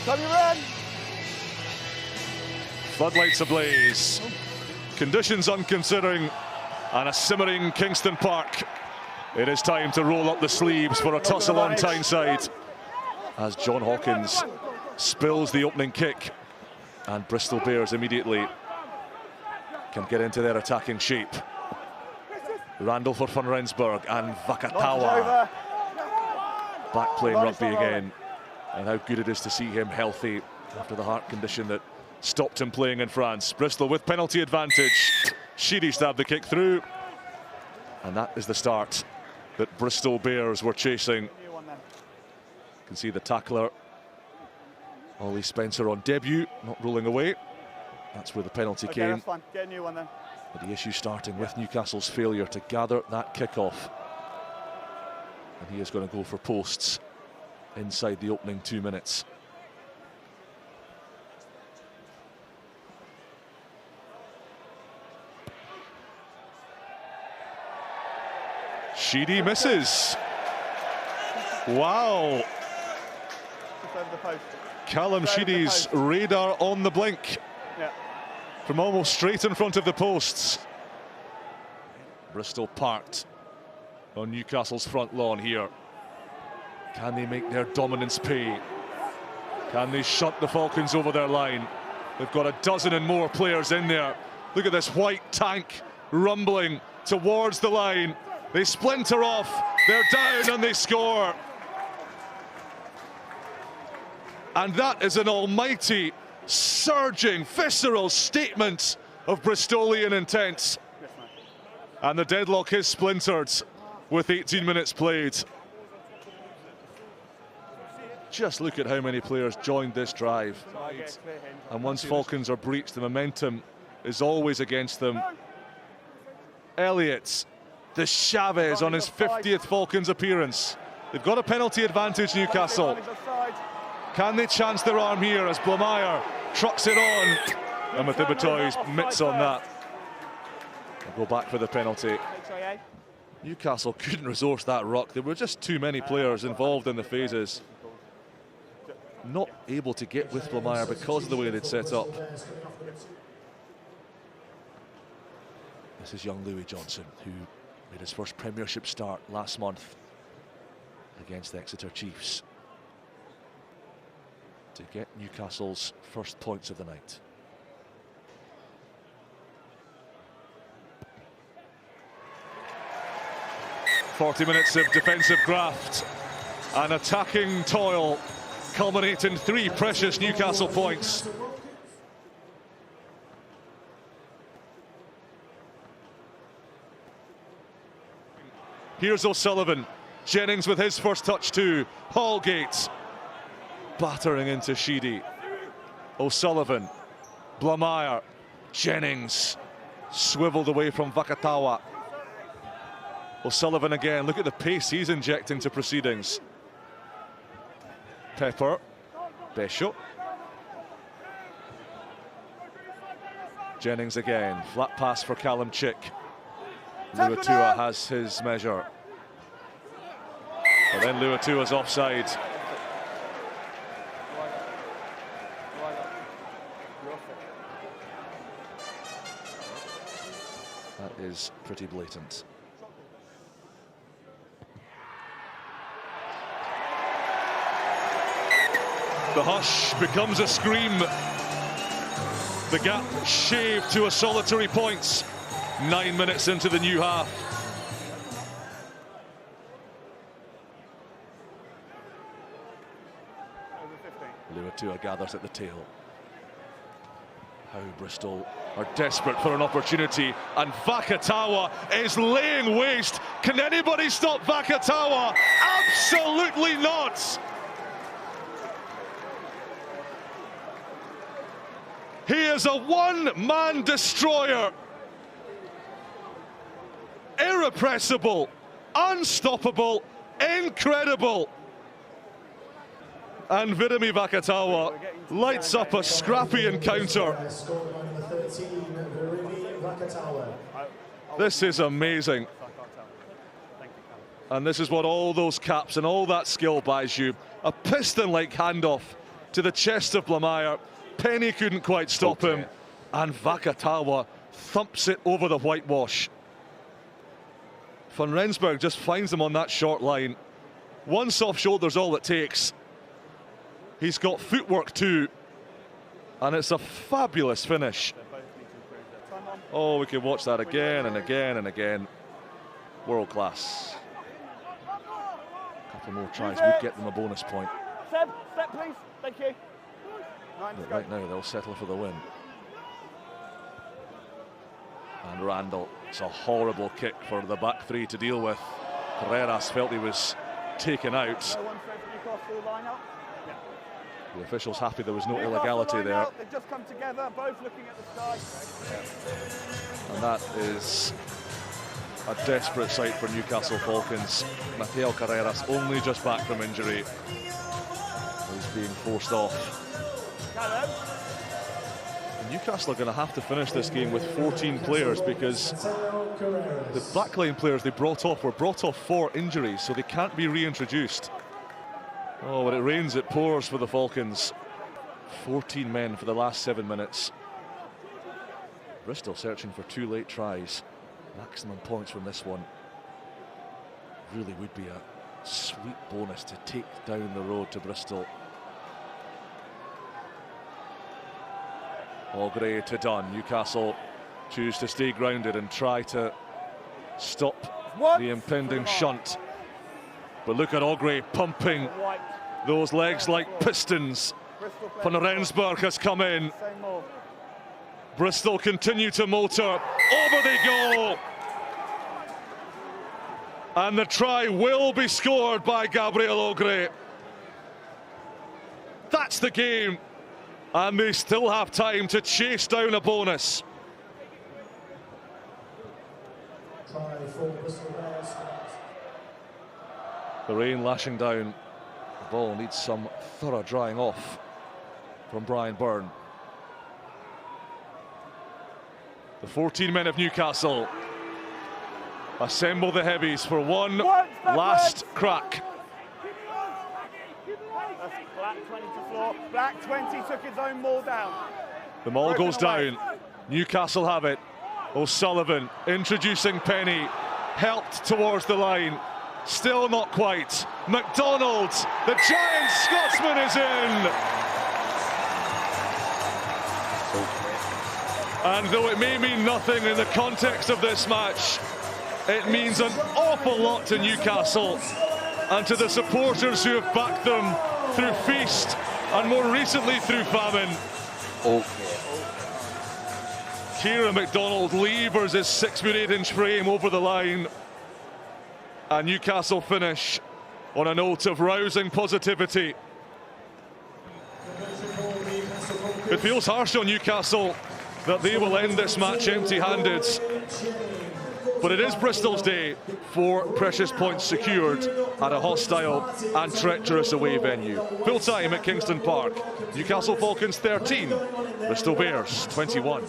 Come you run. Floodlights ablaze. Conditions unconsidering, and a simmering Kingston Park. It is time to roll up the sleeves for a tussle on Tyneside as John Hawkins spills the opening kick, and Bristol Bears immediately can get into their attacking shape. Randall for Van Rensburg and Vakatawa. Back playing rugby again, and how good it is to see him healthy after the heart condition that stopped him playing in France. Bristol with penalty advantage. Sheedy stabbed the kick through, and that is the start that Bristol Bears were chasing. You can see the tackler, Ollie Spencer, on debut, not rolling away. That's where the penalty came. That's fine. Get a new one then. But the issue starting with Newcastle's failure to gather that kick-off. And he is going to go for posts inside the opening 2 minutes. Sheedy misses. Wow. Just over the post. Callum Sheedy's radar on the blink. Yeah. From almost straight in front of the posts. Bristol parked on Newcastle's front lawn here. Can they make their dominance pay? Can they shut the Falcons over their line? They've got a dozen and more players in there. Look at this white tank rumbling towards the line. They splinter off, they're down and they score. And that is an almighty, surging, visceral statement of Bristolian intent. And the deadlock is splintered with 18 minutes played. Just look at how many players joined this drive. And once Falcons are breached, the momentum is always against them. Elliott, the Chavez on his 50th Falcons appearance. They've got a penalty advantage, Newcastle. Can they chance their arm here as Blameyer trucks it on? And with Ibitoi's mitts on that. They'll go back for the penalty. Newcastle couldn't resource that ruck. There were just too many players involved in the phases. Not able to get with Blameyer because of the way they'd set up. This is young Louis Johnson, who made his first Premiership start last month against the Exeter Chiefs to get Newcastle's first points of the night. "40 minutes of defensive graft and attacking toil culminate in 3 precious Newcastle points. Here's O'Sullivan. Jennings with his first touch too. Hallgate battering into Sheedy. O'Sullivan, Blameyer, Jennings swiveled away from Vakatawa. O'Sullivan again. Look at the pace he's injecting to proceedings. Pepper, Bishop. Jennings again. Flat pass for Callum Chick. Luatua has his measure. But then Luatua's offside. That is pretty blatant. The hush becomes a scream. The gap shaved to a solitary point. 9 minutes into the new half. Luatua gathers at the tail. How Bristol are desperate for an opportunity, and Vakatawa is laying waste. Can anybody stop Vakatawa? Absolutely not! He is a one-man destroyer. Irrepressible, unstoppable, incredible. And Virimi Vakatawa lights up a scrappy encounter. This is amazing. And this is what all those caps and all that skill buys you. A piston-like handoff to the chest of Blamire. Penny couldn't quite stop him, and Vakatawa thumps it over the whitewash. Van Rensburg just finds him on that short line. One soft shoulder's all it takes. He's got footwork too, and it's a fabulous finish. Oh, we could watch that again and again and again. World class. A couple more tries would get them a bonus point. Seb, step please, thank you. But right now they'll settle for the win. And Randall, it's a horrible kick for the back three to deal with. Carreras felt he was taken out. The officials happy there was no illegality there. They've just come together, both looking at the sky. And that is a desperate sight for Newcastle Falcons. Mateo Carreras, only just back from injury, is being forced off. And Newcastle are going to have to finish this game with 14 players, because the backline players they brought off were brought off for injuries, so they can't be reintroduced. Oh, when it rains, it pours for the Falcons. 14 men for the last 7 minutes. Bristol searching for 2 late tries. Maximum points from this one. Really would be a sweet bonus to take down the road to Bristol. Ogre to Dunn. Newcastle choose to stay grounded and try to stop the impending shunt. But look at Ogre pumping those legs like pistons. Van Rensburg has come in. Bristol continue to motor. Over they go. And the try will be scored by Gabriel Ogre. That's the game. And they still have time to chase down a bonus. The rain lashing down. The ball needs some thorough drying off from Brian Byrne. The 14 men of Newcastle assemble the heavies for one last crack. Black 20 to floor. Black 20 took his own maul down. The maul goes down. Newcastle have it. O'Sullivan introducing Penny. Helped towards the line. Still not quite. McDonald, the giant Scotsman, is in. And though it may mean nothing in the context of this match, it means an awful lot to Newcastle and to the supporters who have backed them through feast and more recently through famine. Kieran McDonald levers his 6'8" frame over the line. And Newcastle finish on a note of rousing positivity. It feels harsh on Newcastle that they will end this match empty-handed. But it is Bristol's day. 4 precious points secured at a hostile and treacherous away venue. Full time at Kingston Park. Newcastle Falcons 13, Bristol Bears 21.